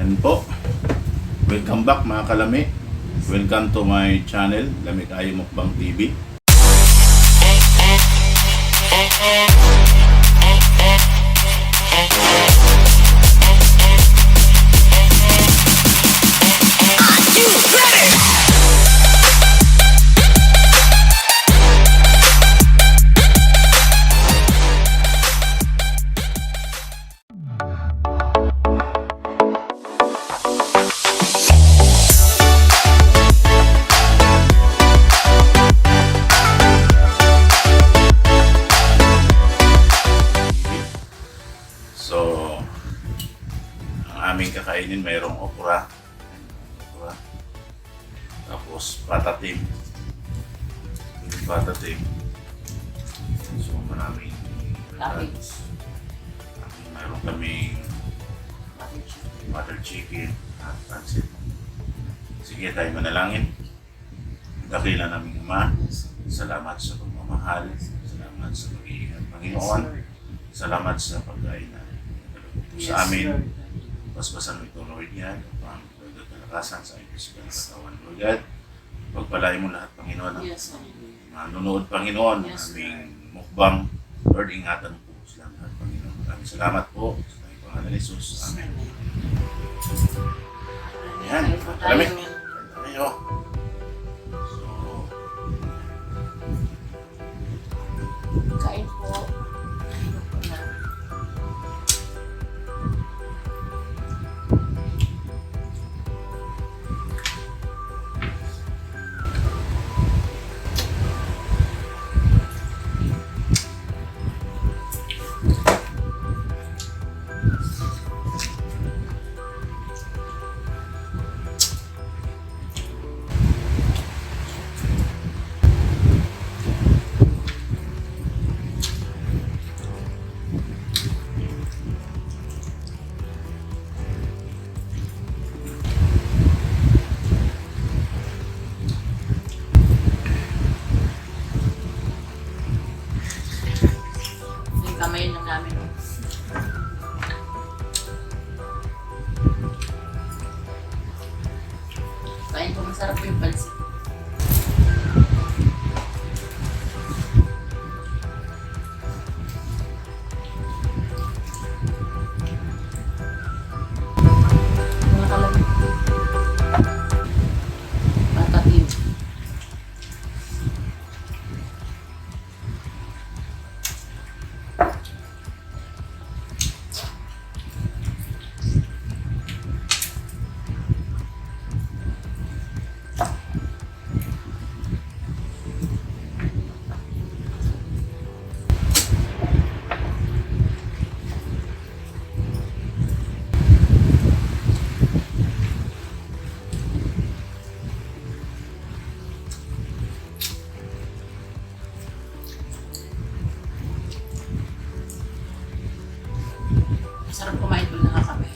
Yan po. Welcome back mga kalami. Welcome to my channel, Lami Kayo Mukbang TV. So, ang aming kakainin mayroong okra, tapos patatim, so maraming items. Mayroon kaming butter chicken at pancit. Sige, tayo manalangin. Dakilan naming Ama, salamat sa pagmamahal, salamat sa pag-iingat, Panginoon, salamat sa pagkain na sa amin. Basbasan mo ito, Lord, yan. Upang pagdagat na lakasan sa iyong physical katawan, Lord God. Pagpalain mo lahat, Panginoon. Manunood, Panginoon, ang aming mukbang. Lord, ingatan po sila lahat, Panginoon. Maraming salamat po sa iyong pangalan ni Jesus. Amen. Yan. Maraming. Tayo. Kain po. Kamay lang namin. Kain po, masarap po yung pansit. Mga kalamit. Patatim. Sarap kumain po ng kape.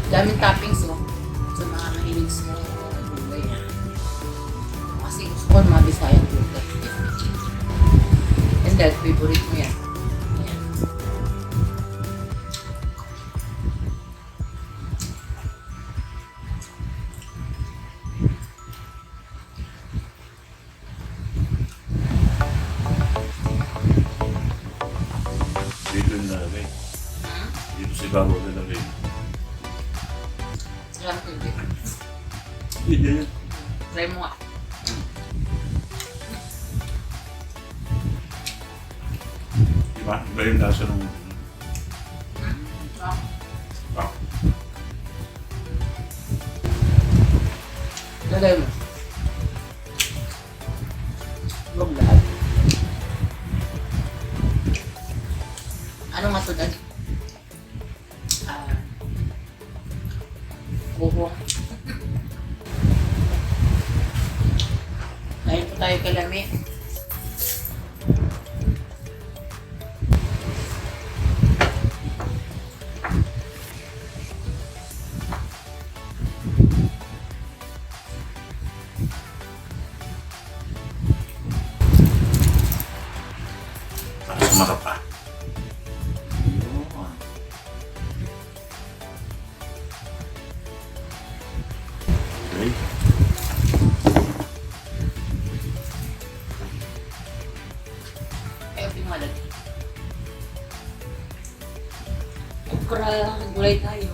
Daming toppings mo. Sa mga mahilig sa gulay. Kasi gusto ko ng mga Bisayang gulay. And that, favorite mo yan. Ayan. bago talaga yun. Alam ko hindi. Hindi yun. Try mo nga. Diba? Iba yung lasa ng... Ah, Wow. lagay mo. Huwag lahat. Ano nga to, Dad? Buhong. Dahil po tayo kalami. Para sumarap pa. Yun. Okay. Kaya pimalag. Okra, gulay tayo.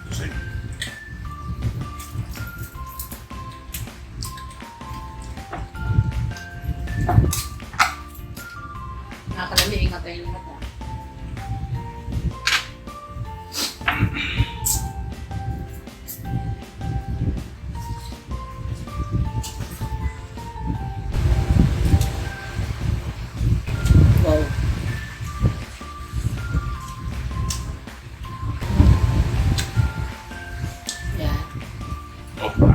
Kasi, Nakakalami, ingat tayo lahat ha. Wow. Yan. okra.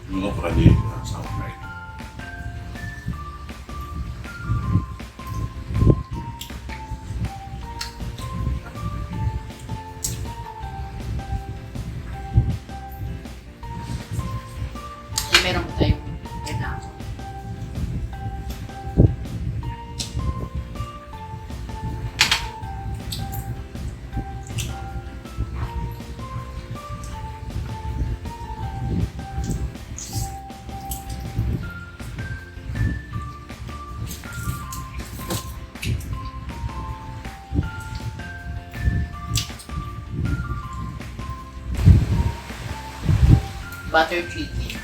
Yung okra dito sa okra. Meron po tayong kailangan. Butter chicken.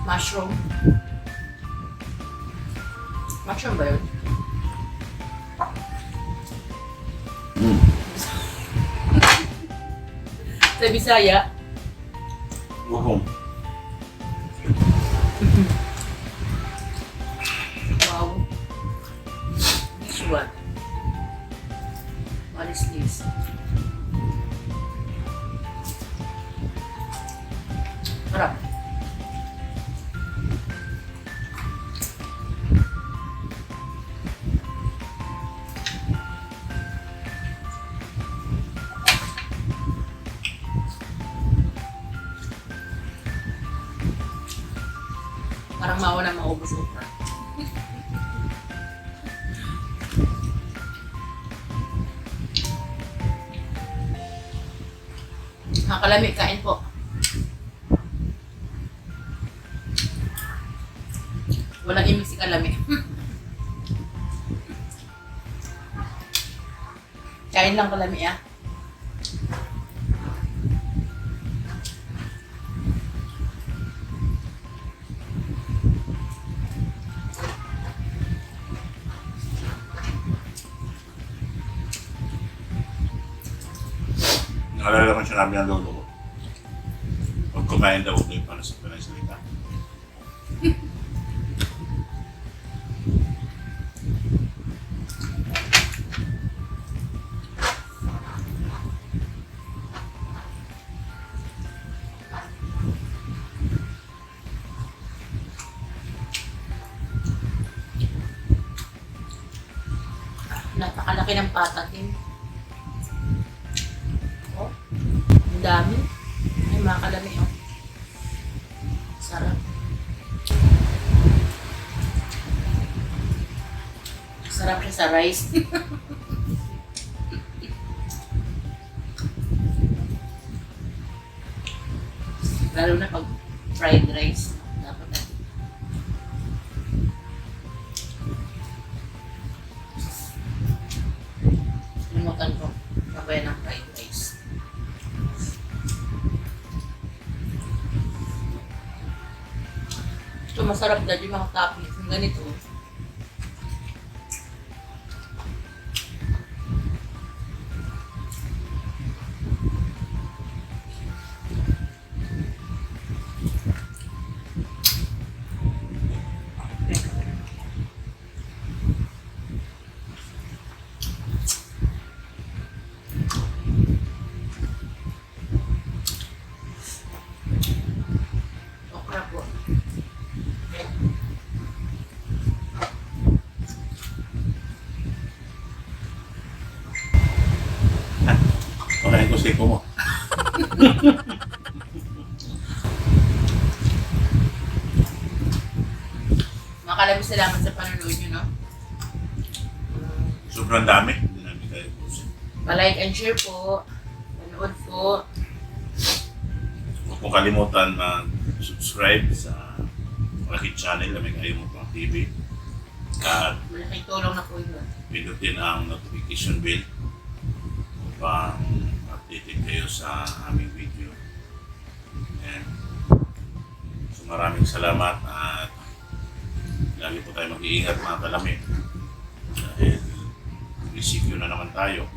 Mushroom. Mushroom ba yun? Sa Bisaya. Uhong. Wow. This one. What is this? Harap. Parang mauna maubos upa. Nakakalami, kain po. Walang imig si kalami. Kain lang kalami ah. Naalala ko sinabi ng lolo ko. Pag kumain daw ko yung paano sa pinagsalita. Napakalaki ng patatin. Oh, ang dami. Ay, mga kalami oh. Sarap. Sarap siya sa rice. Lalo na pag fried rice. Dapat na. Limutan ko. Sabay ng fried rice. Ito masarap dahil yung mga toppings. Yung ganito. Okra po. Pakain ko siko mo. Mga kalami, salamat sa panonood nyo, no? Sobrang dami. Hindi namin kaya pusin. Pa-like and share po. Panood po. Huwag mong kalimutan mag-subscribe sa Rakit Channel na may kayo mo pang TV. At Malaking tulong na po yun. pindutin ang notification bell upang updated kayo sa aming video. And so maraming salamat at lagi po tayo mag-iingat mga kalami. Dahil ECQ na naman tayo.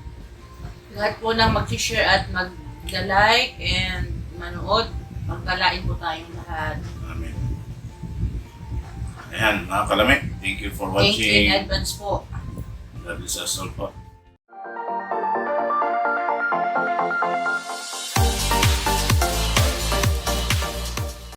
Lahat po nang mag-share at mag-like and manood, magkalain po tayong lahat. Amen. Ayan mga kalami, thank you for Thank you in watching. advance po. God bless us all po.